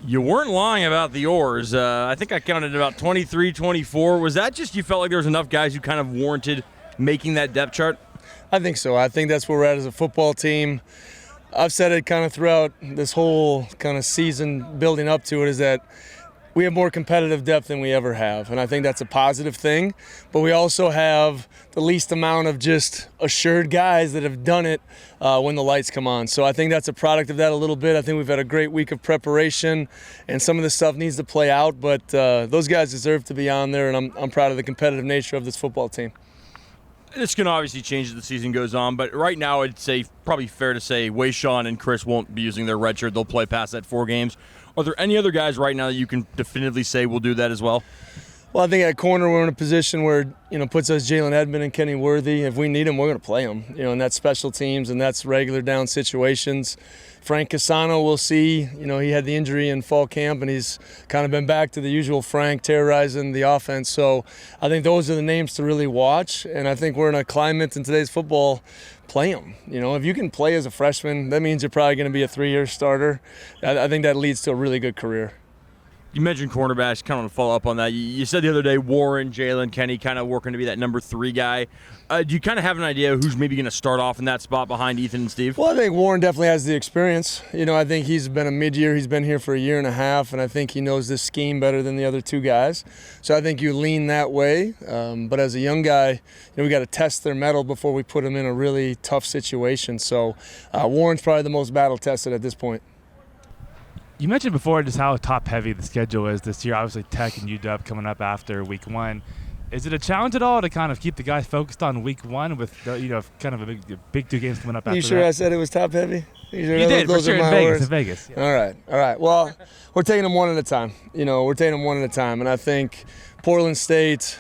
You weren't lying about the oars. I think I counted about 23, 24. Was that just you felt like there was enough guys who kind of warranted making that depth chart? I think so. I think that's where we're at as a football team. I've said it kind of throughout this whole kind of season building up to it is that we have more competitive depth than we ever have, and I think that's a positive thing. But we also have the least amount of just assured guys that have done it when the lights come on. So I think that's a product of that a little bit. I think we've had a great week of preparation, and some of this stuff needs to play out. But those guys deserve to be on there, and I'm proud of the competitive nature of this football team. This can obviously change as the season goes on, but right now I'd say probably fair to say Wayshawn and Chris won't be using their red shirt. They'll play past that 4 games. Are there any other guys right now that you can definitively say will do that as well? Well, I think at corner we're in a position where, puts us Jalen Edmond and Kenny Worthy. If we need them, we're going to play them, and that's special teams and that's regular down situations. Frank Casano, we'll see. He had the injury in fall camp, and he's kind of been back to the usual Frank terrorizing the offense. So I think those are the names to really watch, and I think we're in a climate in today's football, play them. If you can play as a freshman, that means you're probably going to be a 3-year starter. I think that leads to a really good career. You mentioned cornerbacks, kind of want to follow up on that. You said the other day Warren, Jalen, Kenny kind of working to be that number 3 guy. Do you kind of have an idea who's maybe going to start off in that spot behind Ethan and Steve? Well, I think Warren definitely has the experience. I think he's been a mid-year. He's been here for a year and a half, and I think he knows this scheme better than the other 2 guys. So I think you lean that way. But as a young guy, we got to test their mettle before we put them in a really tough situation. So Warren's probably the most battle-tested at this point. You mentioned before just how top-heavy the schedule is this year. Obviously, Tech and UW coming up after Week 1. Is it a challenge at all to kind of keep the guys focused on Week 1 with kind of a big 2 games coming up after that? You sure I said it was top-heavy? You did, for sure, in Vegas. In Vegas. Yeah. All right. Well, we're taking them one at a time. We're taking them one at a time. And I think Portland State,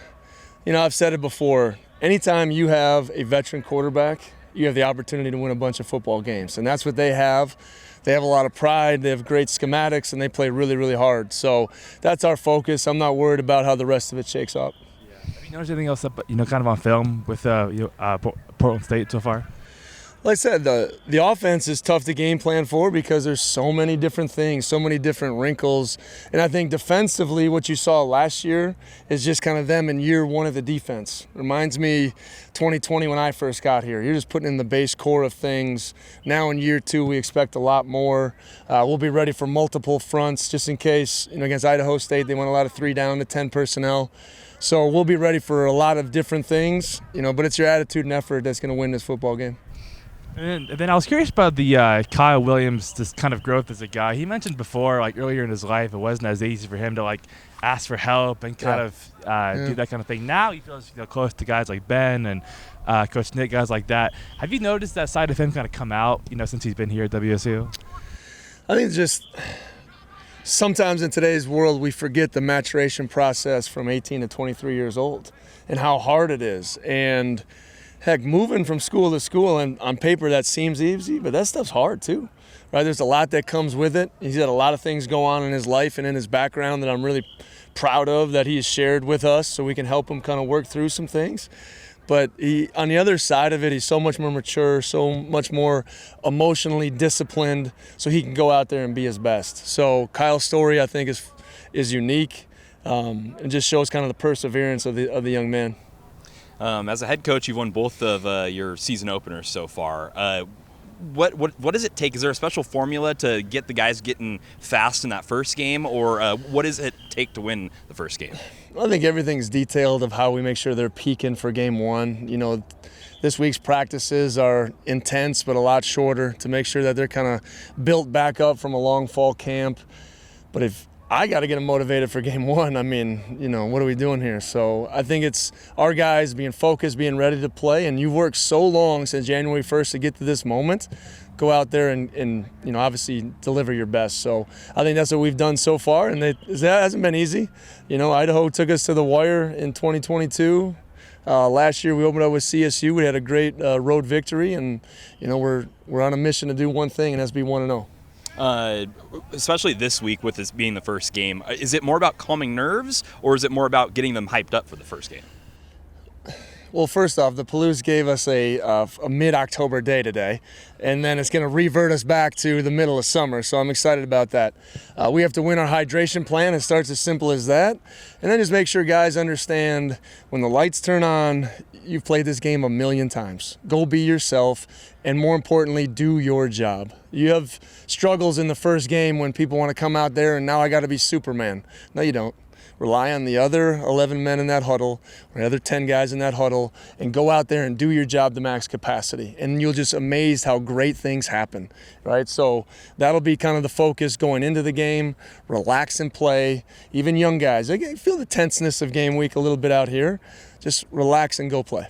I've said it before, anytime you have a veteran quarterback, you have the opportunity to win a bunch of football games. And that's what they have. They have a lot of pride, they have great schematics, and they play really, really hard. So that's our focus. I'm not worried about how the rest of it shakes up. Yeah. Have you noticed anything else, kind of on film with Portland State so far? Like I said, the offense is tough to game plan for because there's so many different things, so many different wrinkles. And I think defensively, what you saw last year is just kind of them in year 1 of the defense. Reminds me 2020 when I first got here. You're just putting in the base core of things. Now in year 2, we expect a lot more. We'll be ready for multiple fronts just in case, against Idaho State, they went a lot of 3 down to 10 personnel. So we'll be ready for a lot of different things, but it's your attitude and effort that's going to win this football game. And then I was curious about the Kyle Williams, this kind of growth as a guy. He mentioned before, earlier in his life, it wasn't as easy for him to ask for help and kind of do that kind of thing. Now he feels close to guys like Ben and Coach Nick, guys like that. Have you noticed that side of him kind of come out, since he's been here at WSU? I think it's just sometimes in today's world we forget the maturation process from 18 to 23 years old and how hard it is. And heck, moving from school to school, and on paper that seems easy, but that stuff's hard too, right? There's a lot that comes with it. He's had a lot of things go on in his life and in his background that I'm really proud of that he's shared with us so we can help him kind of work through some things. But on the other side of it, he's so much more mature, so much more emotionally disciplined, so he can go out there and be his best. So Kyle's story, I think, is unique and just shows kind of the perseverance of the young man. As a head coach, you've won both of your season openers so far. What does it take? Is there a special formula to get the guys getting fast in that first game, or what does it take to win the first game? I think everything's detailed of how we make sure they're peaking for game 1. This week's practices are intense but a lot shorter to make sure that they're kind of built back up from a long fall camp. But if I got to get them motivated for game 1, what are we doing here? So I think it's our guys being focused, being ready to play, and you've worked so long since January 1st to get to this moment. Go out there and obviously deliver your best. So I think that's what we've done so far, and that hasn't been easy. Idaho took us to the wire in 2022. Last year we opened up with CSU. We had a great road victory, and we're on a mission to do one thing, and that's be 1-0. Especially this week with this being the first game, is it more about calming nerves, or is it more about getting them hyped up for the first game? Well, first off, the Palouse gave us a mid-October day today, and then it's going to revert us back to the middle of summer, so I'm excited about that. We have to win our hydration plan. It starts as simple as that, and then just make sure guys understand when the lights turn on, you've played this game a million times. Go be yourself, and more importantly, do your job. You have struggles in the first game when people want to come out there and now I got to be Superman. No, you don't. Rely on the other 11 men in that huddle, or the other 10 guys in that huddle, and go out there and do your job to max capacity. And you'll just amazed how great things happen, right? So that'll be kind of the focus going into the game. Relax and play. Even young guys, I feel the tenseness of game week a little bit out here. Just relax and go play.